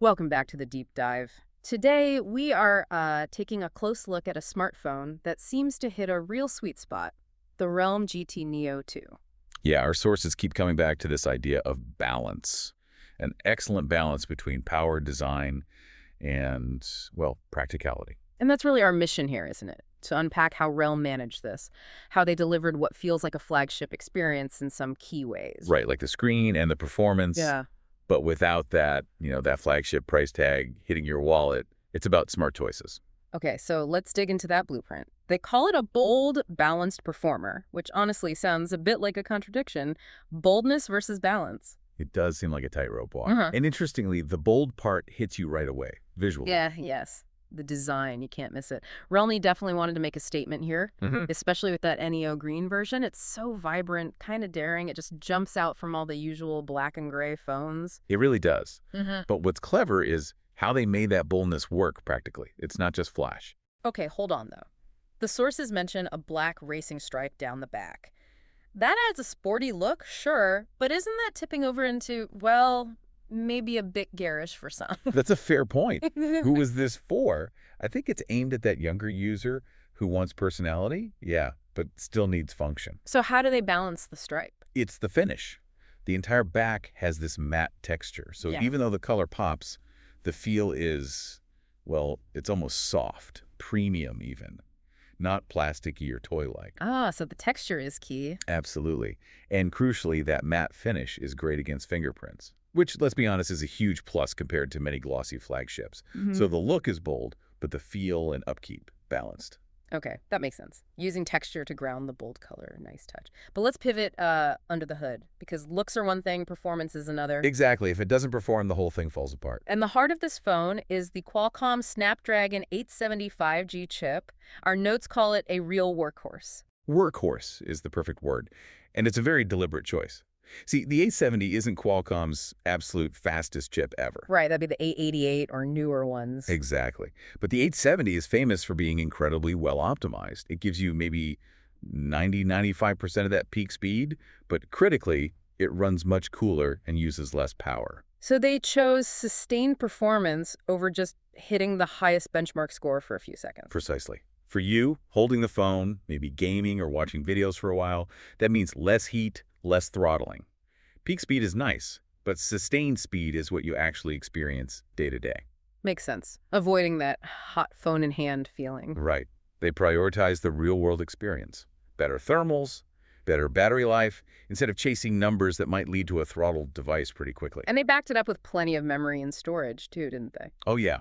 Welcome back to the deep dive. Today, we are taking a close look at a smartphone that seems to hit a real sweet spot, the Realme GT Neo 2. Yeah, our sources keep coming back to this idea of balance, an excellent balance between power, design, and, well, practicality. And that's really our mission here, isn't it? To unpack how Realme managed this, how they delivered what feels like a flagship experience in some key ways. Right, like the screen and the performance, Yeah. but without that flagship price tag hitting your wallet. It's about smart choices. Okay, so let's dig into that blueprint. They call it a bold, balanced performer, which honestly sounds a bit like a contradiction. Boldness versus balance. It does seem like a tightrope walk. Uh-huh. And interestingly, the bold part hits you right away, visually. Yeah, yes. The design, you can't miss it. Realme definitely wanted to make a statement here, especially with that Neo green version. It's so vibrant, kind of daring. It just jumps out from all the usual black and gray phones. It really does. Mm-hmm. But what's clever is how they made that boldness work practically. It's not just flash. Okay, hold on, though. The sources mention a black racing stripe down the back. That adds a sporty look, sure, but isn't that tipping over into, well, maybe a bit garish for some? That's a fair point. Who is this for? I think it's aimed at that younger user who wants personality, yeah, but still needs function. So how do they balance the stripe? It's the finish. The entire back has this matte texture, so Yeah. even though the color pops, the feel is, well, it's almost soft, premium even, not plasticky or toy-like. Ah, so the texture is key. Absolutely. And crucially, that matte finish is great against fingerprints, which, let's be honest, is a huge plus compared to many glossy flagships. So the look is bold, but the feel and upkeep balanced. Okay, that makes sense. Using texture to ground the bold color, nice touch. But let's pivot under the hood, because looks are one thing, performance is another. Exactly. If it doesn't perform, the whole thing falls apart. And the heart of this phone is the Qualcomm Snapdragon 875G chip. Our notes call it a real workhorse. Workhorse is the perfect word, and it's a very deliberate choice. See, the A70 isn't Qualcomm's absolute fastest chip ever. Right, that'd be the 888 or newer ones. Exactly. But the 870 is famous for being incredibly well optimized. It gives you maybe 90–95% of that peak speed, but critically, it runs much cooler and uses less power. So they chose sustained performance over just hitting the highest benchmark score for a few seconds. Precisely. For you, holding the phone, maybe gaming or watching videos for a while, that means less heat, less throttling. Peak speed is nice, but sustained speed is what you actually experience day to day. Makes sense. Avoiding that hot phone in hand feeling. Right. They prioritize the real-world experience. Better thermals, better battery life, instead of chasing numbers that might lead to a throttled device pretty quickly. And they backed it up with plenty of memory and storage, too, didn't they? Oh, yeah.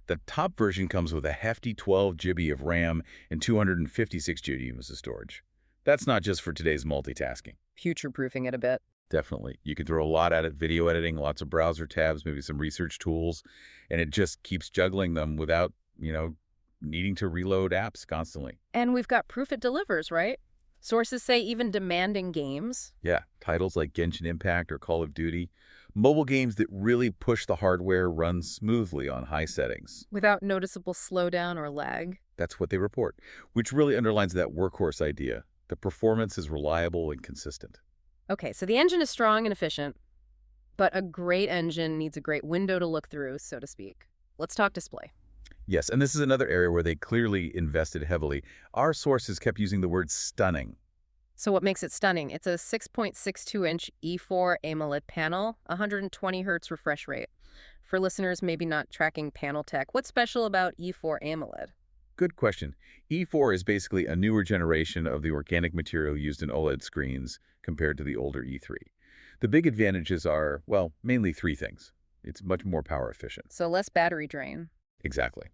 The top version comes with a hefty 12 GB of RAM and 256 GB of storage. That's not just for today's multitasking. Future-proofing it a bit. Definitely. You can throw a lot at it, video editing, lots of browser tabs, maybe some research tools, and it just keeps juggling them without, needing to reload apps constantly. And we've got proof it delivers, right? Sources say even demanding games. Yeah, titles like Genshin Impact or Call of Duty, mobile games that really push the hardware run smoothly on high settings. Without noticeable slowdown or lag. That's what they report, which really underlines that workhorse idea. The performance is reliable and consistent. Okay, so the engine is strong and efficient, but a great engine needs a great window to look through, so to speak. Let's talk display. Yes, and this is another area where they clearly invested heavily. Our sources kept using the word stunning. So what makes it stunning? It's a 6.62-inch E4 AMOLED panel, 120 Hz refresh rate. For listeners maybe not tracking panel tech, what's special about E4 AMOLED? Good question. E4 is basically a newer generation of the organic material used in OLED screens compared to the older E3. The big advantages are, well, mainly three things. It's much more power efficient. So less battery drain. Exactly.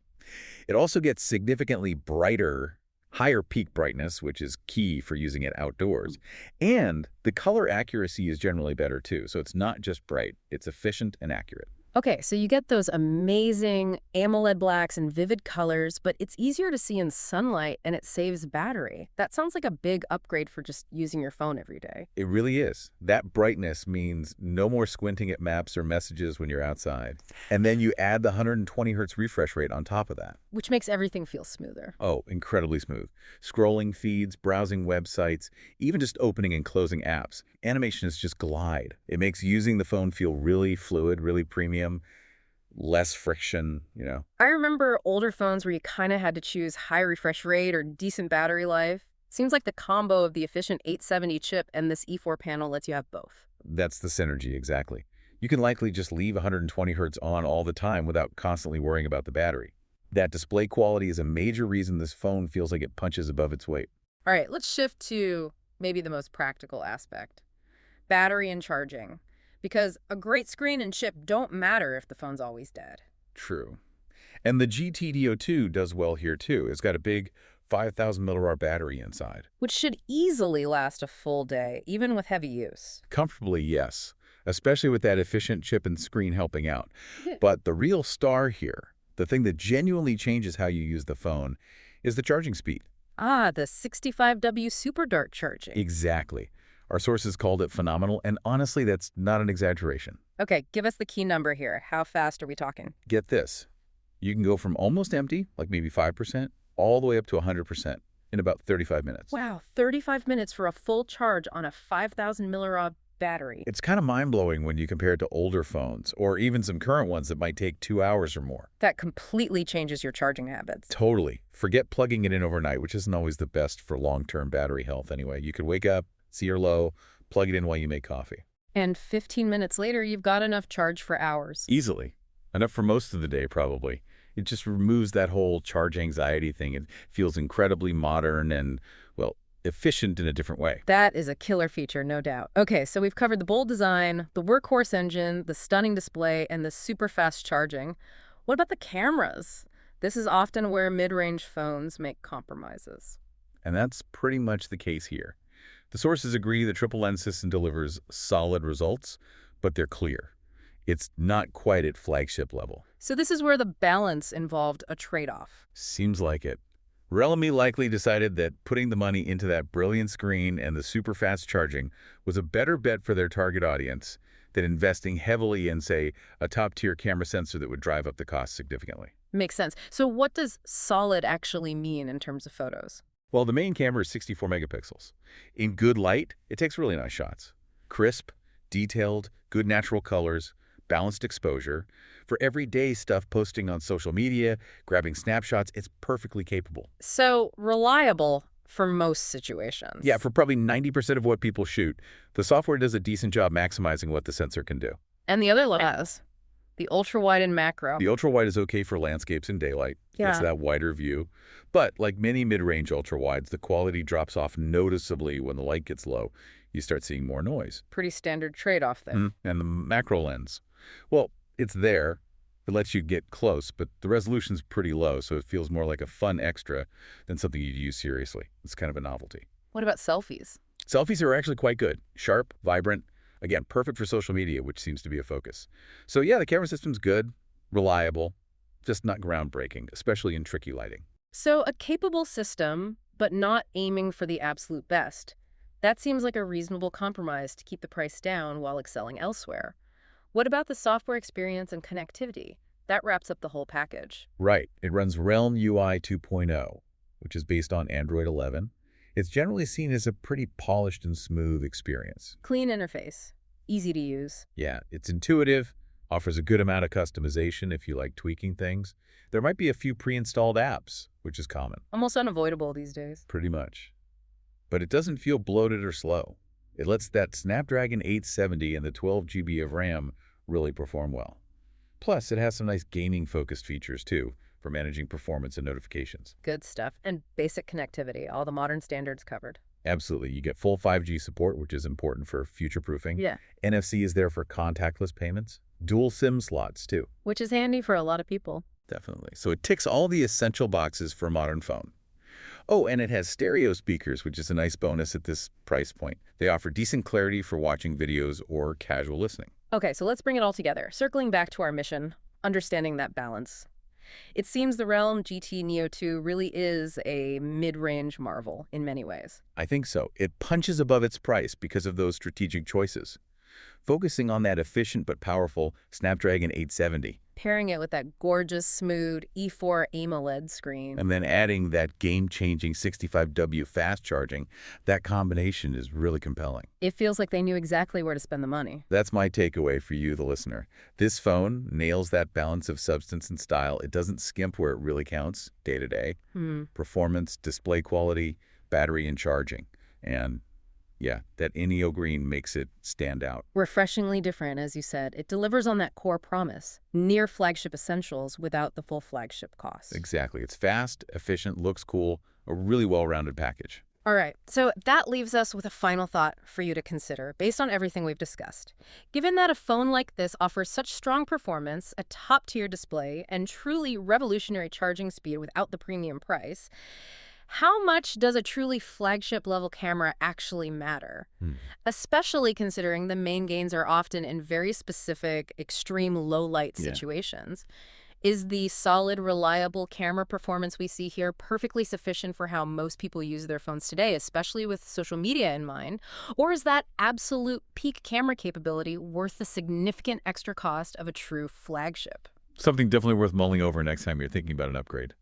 It also gets significantly brighter, higher peak brightness, which is key for using it outdoors. And the color accuracy is generally better too. So it's not just bright, it's efficient and accurate. Okay, so you get those amazing AMOLED blacks and vivid colors, but it's easier to see in sunlight and it saves battery. That sounds like a big upgrade for just using your phone every day. It really is. That brightness means no more squinting at maps or messages when you're outside. And then you add the 120 Hz refresh rate on top of that. Which makes everything feel smoother. Oh, incredibly smooth. Scrolling feeds, browsing websites, even just opening and closing apps. Animation is just glide. It makes using the phone feel really fluid, really premium. less friction. I remember older phones where you kind of had to choose high refresh rate or decent battery life. Seems like the combo of the efficient 870 chip and this E4 panel lets you have both. That's the synergy, exactly. You can likely just leave 120 Hz on all the time without constantly worrying about the battery. That display quality is a major reason this phone feels like it punches above its weight. All right, let's shift to maybe the most practical aspect, battery and charging. Because a great screen and chip don't matter if the phone's always dead. True. And the GT Neo 2 does well here too. It's got a big 5,000 mAh battery inside. Which should easily last a full day, even with heavy use. Comfortably, yes. Especially with that efficient chip and screen helping out. But the real star here, the thing that genuinely changes how you use the phone, is the charging speed. Ah, the 65W SuperDart charging. Exactly. Our sources called it phenomenal, and honestly, that's not an exaggeration. Okay, give us the key number here. How fast are we talking? Get this. You can go from almost empty, like maybe 5%, all the way up to 100% in about 35 minutes. Wow, 35 minutes for a full charge on a 5,000 mAh battery. It's kind of mind-blowing when you compare it to older phones, or even some current ones that might take 2 hours or more. That completely changes your charging habits. Totally. Forget plugging it in overnight, which isn't always the best for long-term battery health anyway. You could wake up, see you're low, plug it in while you make coffee. And 15 minutes later, you've got enough charge for hours. Easily. Enough for most of the day, probably. It just removes that whole charge anxiety thing. It feels incredibly modern and, well, efficient in a different way. That is a killer feature, no doubt. Okay, so we've covered the bold design, the workhorse engine, the stunning display, and the super fast charging. What about the cameras? This is often where mid-range phones make compromises. And that's pretty much the case here. The sources agree the triple lens system delivers solid results, but they're clear. It's not quite at flagship level. So this is where the balance involved a trade-off. Seems like it. Realme likely decided that putting the money into that brilliant screen and the super fast charging was a better bet for their target audience than investing heavily in, say, a top-tier camera sensor that would drive up the cost significantly. Makes sense. So what does solid actually mean in terms of photos? Well, the main camera is 64 megapixels. In good light, it takes really nice shots. Crisp, detailed, good natural colors, balanced exposure. For everyday stuff, posting on social media, grabbing snapshots, it's perfectly capable. So reliable for most situations. Yeah, for probably 90% of what people shoot, the software does a decent job maximizing what the sensor can do. And the other lens, the ultra-wide and macro. The ultra-wide is okay for landscapes and daylight. Yeah. It's that wider view. But like many mid-range ultra-wides, the quality drops off noticeably when the light gets low. You start seeing more noise. Pretty standard trade-off there. And the macro lens. Well, it's there. It lets you get close, but the resolution's pretty low, so it feels more like a fun extra than something you'd use seriously. It's kind of a novelty. What about selfies? Selfies are actually quite good. Sharp, vibrant. Again, perfect for social media, which seems to be a focus. So yeah, the camera system's good, reliable, just not groundbreaking, especially in tricky lighting. So a capable system, but not aiming for the absolute best. That seems like a reasonable compromise to keep the price down while excelling elsewhere. What about the software experience and connectivity? That wraps up the whole package. Right. It runs Realme UI 2.0, which is based on Android 11. It's generally seen as a pretty polished and smooth experience. Clean interface. Easy to use. Yeah, it's intuitive, offers a good amount of customization if you like tweaking things. There might be a few pre-installed apps, which is common. Almost unavoidable these days. Pretty much. But it doesn't feel bloated or slow. It lets that Snapdragon 870 and the 12 GB of RAM really perform well. Plus, it has some nice gaming-focused features, too, for managing performance and notifications. Good stuff. And basic connectivity, all the modern standards covered. Absolutely. You get full 5G support, which is important for future-proofing. Yeah. NFC is there for contactless payments. Dual SIM slots, too. Which is handy for a lot of people. Definitely. So it ticks all the essential boxes for a modern phone. Oh, and it has stereo speakers, which is a nice bonus at this price point. They offer decent clarity for watching videos or casual listening. Okay, so let's bring it all together. Circling back to our mission, understanding that balance. It seems the Realme GT Neo 2 really is a mid-range marvel in many ways. I think so. It punches above its price because of those strategic choices. Focusing on that efficient but powerful Snapdragon 870, pairing it with that gorgeous, smooth E4 AMOLED screen. And then adding that game-changing 65W fast charging, that combination is really compelling. It feels like they knew exactly where to spend the money. That's my takeaway for you, the listener. This phone nails that balance of substance and style. It doesn't skimp where it really counts day to day. Performance, display quality, battery and charging. And yeah, that Neo green makes it stand out. Refreshingly different, as you said. It delivers on that core promise, near flagship essentials without the full flagship cost. Exactly. It's fast, efficient, looks cool, a really well-rounded package. All right, so that leaves us with a final thought for you to consider based on everything we've discussed. Given that a phone like this offers such strong performance, a top-tier display, and truly revolutionary charging speed without the premium price, how much does a truly flagship-level camera actually matter? Especially considering the main gains are often in very specific, extreme low-light situations. Is the solid, reliable camera performance we see here perfectly sufficient for how most people use their phones today, especially with social media in mind? Or is that absolute peak camera capability worth the significant extra cost of a true flagship? Something definitely worth mulling over next time you're thinking about an upgrade.